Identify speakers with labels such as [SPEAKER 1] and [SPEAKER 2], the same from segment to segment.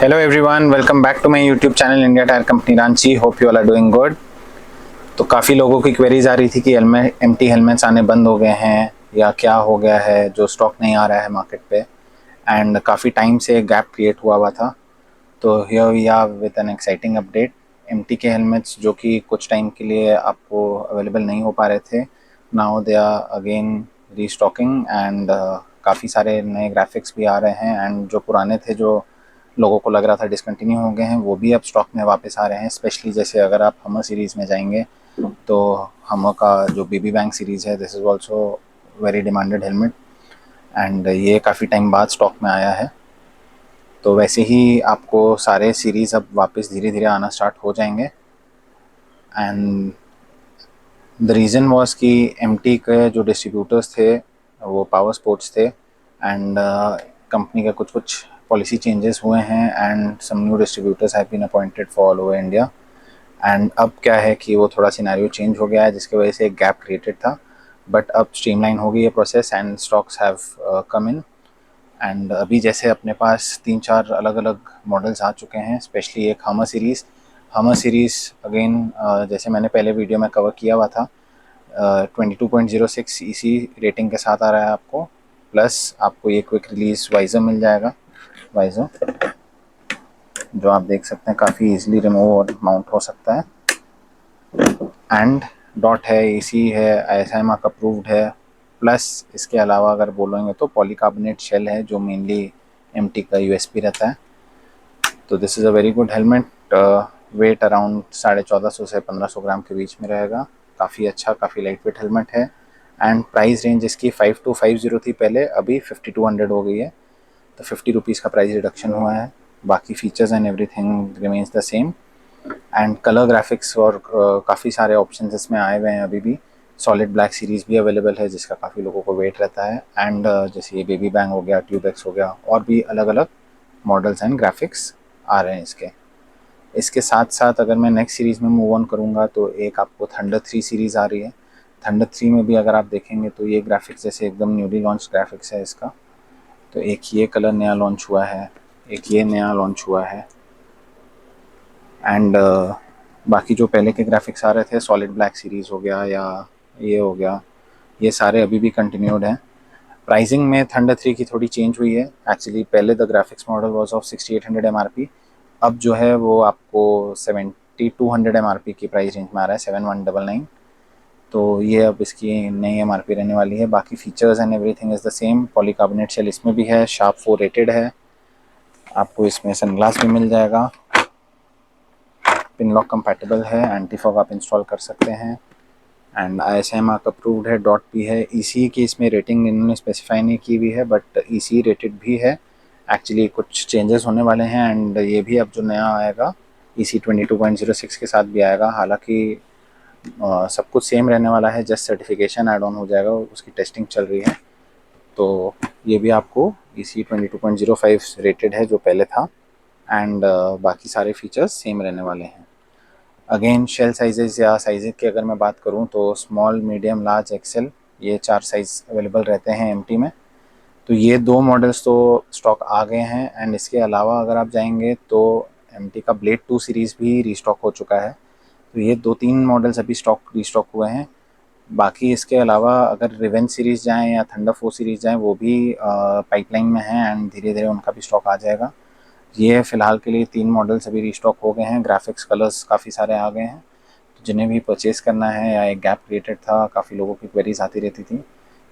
[SPEAKER 1] Hello everyone, welcome back to my YouTube channel India Tire Company Ranchi. Hope you all are doing good. तो काफ़ी लोगों की queries आ रही थी कि एम्प्टी हेलमेट्स आने बंद हो गए हैं या क्या हो गया है, जो स्टॉक नहीं आ रहा है मार्केट पे, एंड काफ़ी टाइम से गैप क्रिएट हुआ था। तो here we are with an exciting update. MT के हेलमेट्स जो कि कुछ टाइम के लिए आपको अवेलेबल नहीं हो पा रहे थे, now they are again restocking and काफ़ी सारे नए ग्राफिक्स भी आ रहे हैं, एंड जो पुराने थे जो लोगों को लग रहा था डिसकंटिन्यू हो गए हैं, वो भी अब स्टॉक में वापस आ रहे हैं। स्पेशली जैसे अगर आप हमर सीरीज़ में जाएंगे तो हमर का जो बेबी बैंक सीरीज़ है, this is also very demanded helmet, and ये काफ़ी टाइम बाद स्टॉक में आया है। तो वैसे ही आपको सारे सीरीज़ अब वापस धीरे धीरे आना स्टार्ट हो जाएंगे। एंड द रीज़न वॉज कि एमटी के जो डिस्ट्रीब्यूटर्स थे वो पावर स्पोर्ट्स थे, एंड कंपनी का कुछ कुछ पॉलिसी चेंजेस हुए हैं, and some new distributors have been appointed for all over India. And अब क्या है कि वो थोड़ा सिनेरियो चेंज हो गया है, जिसकी वजह से एक गैप क्रिएटेड था, बट अब स्ट्रीमलाइन हो गई है process and stocks have come in. And अभी जैसे अपने पास 3-4 अलग अलग मॉडल्स आ चुके हैं, स्पेशली एक हमर सीरीज़ अगेन जैसे मैंने पहले वीडियो में कवर किया हुआ था, 22.06 ईसी रेटिंग के साथ आ रहा है आपको, प्लस आपको ये क्विक रिलीज वाइज़र मिल जाएगा। वाइज़र जो आप देख सकते हैं काफ़ी इजीली रिमूव और माउंट हो सकता है, एंड डॉट है, एसी है, आईएसआई मार्क अप्रूव्ड है, प्लस इसके अलावा अगर बोलेंगे तो पॉलीकार्बोनेट शेल है जो मेनली एमटी का यूएसपी रहता है। तो this is a very good helmet. Weight around 1450 से 1500 ग्राम के बीच में रहेगा। काफ़ी अच्छा, काफ़ी लाइट वेट हेलमेट है, एंड प्राइस रेंज इसकी 5250 थी पहले, अभी 5200 हो गई है। तो 50 रुपीज़ का प्राइस रिडक्शन हुआ है। बाकी features and everything remains the same, and colour graphics और काफ़ी सारे ऑप्शंस इसमें आए हुए हैं अभी भी। सॉलिड ब्लैक सीरीज़ भी अवेलेबल है जिसका काफ़ी लोगों को वेट रहता है, एंड जैसे ये बेबी बैंग हो गया, ट्यूब एक्स हो गया, और भी अलग अलग मॉडल्स एंड ग्राफिक्स आ रहे हैं इसके। इसके साथ साथ अगर मैं नेक्स्ट सीरीज़ में मूव ऑन करूँगा तो एक आपको थंडर 3 सीरीज़ आ रही है। थंडर 3 में भी अगर आप देखेंगे तो ये ग्राफिक्स जैसे एकदम न्यूली लॉन्च ग्राफिक्स है इसका। तो एक ये कलर नया लॉन्च हुआ है, एक ये नया लॉन्च हुआ है, एंड बाकी जो पहले के ग्राफिक्स आ रहे थे, सॉलिड ब्लैक सीरीज़ हो गया या ये हो गया, ये सारे अभी भी कंटिन्यूड हैं। प्राइसिंग में थंडर 3 की थोड़ी चेंज हुई है। एक्चुअली पहले the graphics model was of 6800 MRP, अब जो है वो आपको 7200 एमआरपी की प्राइस रेंज में आ रहा है, 7199। तो ये अब इसकी नई एमआरपी रहने वाली है। बाकी features and everything is the same. Polycarbonate shell इसमें भी है, शार्प 4 रेटेड है, आपको इसमें सनग्लास भी मिल जाएगा, पिन लॉक कंपैटिबल है, एंटी फॉग आप इंस्टॉल कर सकते हैं, एंड आईएसआई मार्क अप्रूव्ड है, डॉट भी है। ईसी की इसमें रेटिंग इन्होंने स्पेसिफाई नहीं की हुई है, बट ईसी रेटेड भी है। एक्चुअली कुछ चेंजेस होने वाले हैं, एंड ये भी अब जो नया आएगा ईसी 22.06 के साथ भी आएगा। हालांकि सब कुछ सेम रहने वाला है, जस्ट सर्टिफिकेशन ऐड ऑन हो जाएगा, उसकी टेस्टिंग चल रही है। तो ये भी आपको ईसी 22.05 रेटेड है जो पहले था, एंड बाकी सारे फीचर्स सेम रहने वाले हैं। अगेन शेल साइजेस या साइज़ की अगर मैं बात करूं तो स्मॉल, मीडियम, लार्ज, एक्सेल, ये 4 साइज़ अवेलेबल रहते हैं एमटी में। तो ये 2 मॉडल्स तो स्टॉक आ गए हैं, एंड इसके अलावा अगर आप जाएंगे तो एमटी का ब्लेड 2 सीरीज़ भी रीस्टॉक हो चुका है। तो ये 2-3 मॉडल्स अभी रीस्टॉक हुए हैं। बाकी इसके अलावा अगर रिवेंज सीरीज़ जाएँ या थंडर 4 सीरीज़ जाएँ, वो भी पाइपलाइन में हैं, एंड धीरे धीरे उनका भी स्टॉक आ जाएगा। ये फ़िलहाल के लिए 3 मॉडल्स अभी रीस्टॉक हो गए हैं। ग्राफिक्स, कलर्स काफ़ी सारे आ गए हैं। तो जिन्हें भी परचेज़ करना है, या एक गैप क्रिएटेड था, काफ़ी लोगों की क्वेरीज आती रहती थी,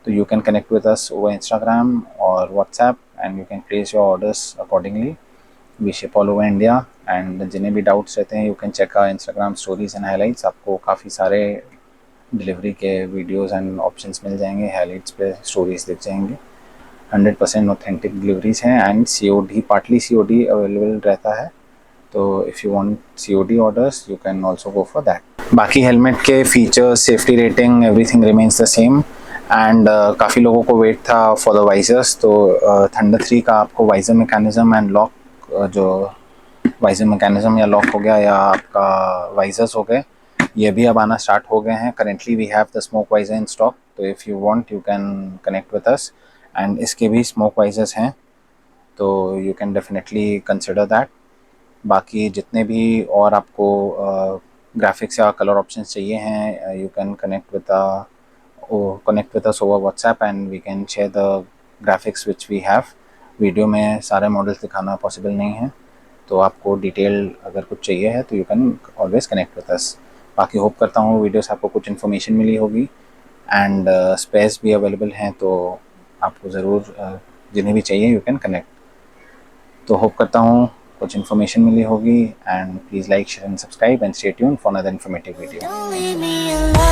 [SPEAKER 1] तो you can connect with us over Instagram और WhatsApp, and you can place your orders accordingly. We ship all over India, and जिन्हें भी डाउट्स रहते हैं you can check our Instagram stories and highlights. आपको काफ़ी सारे डिलीवरी के videos and options मिल जाएंगे, हाईलाइट्स पे स्टोरीज दिख जाएंगे। 100% ऑथेंटिक डिलीवरीज हैं, and COD, partly COD available रहता है। तो if you want COD orders you can also go for that. बाकी हेलमेट के features, safety rating, everything remains the same, and काफ़ी लोगों को वेट था फॉर द वाइजर्स। तो थंडर 3 का आपको वाइजर मैकेनिज्म एंड लॉक, जो वाइजर मैकेनिज्म या लॉक हो गया या आपका वाइजर्स हो गए, ये भी अब आना स्टार्ट हो गए हैं। Currently we have the smoke visor in stock, तो if you want you can connect with us, and इसके भी स्मोक वाइजर्स हैं, तो you can definitely consider that. बाकी जितने भी और आपको ग्राफिक्स या कलर ऑप्शंस चाहिए हैं, you can connect with us over WhatsApp and we can share the graphics which we have. Video में सारे मॉडल्स दिखाना पॉसिबल नहीं है, तो आपको डिटेल अगर कुछ चाहिए है तो you can always connect with अस। बाकी होप करता हूँ वीडियो से आपको कुछ इन्फॉर्मेशन मिली होगी एंड स्पेस भी अवेलेबल हैं, तो आपको ज़रूर जिन्हें भी चाहिए यू कैन कनेक्ट। तो होप करता हूँ कुछ इन्फॉर्मेशन मिली होगी and please like share and subscribe and stay tuned for another informative video.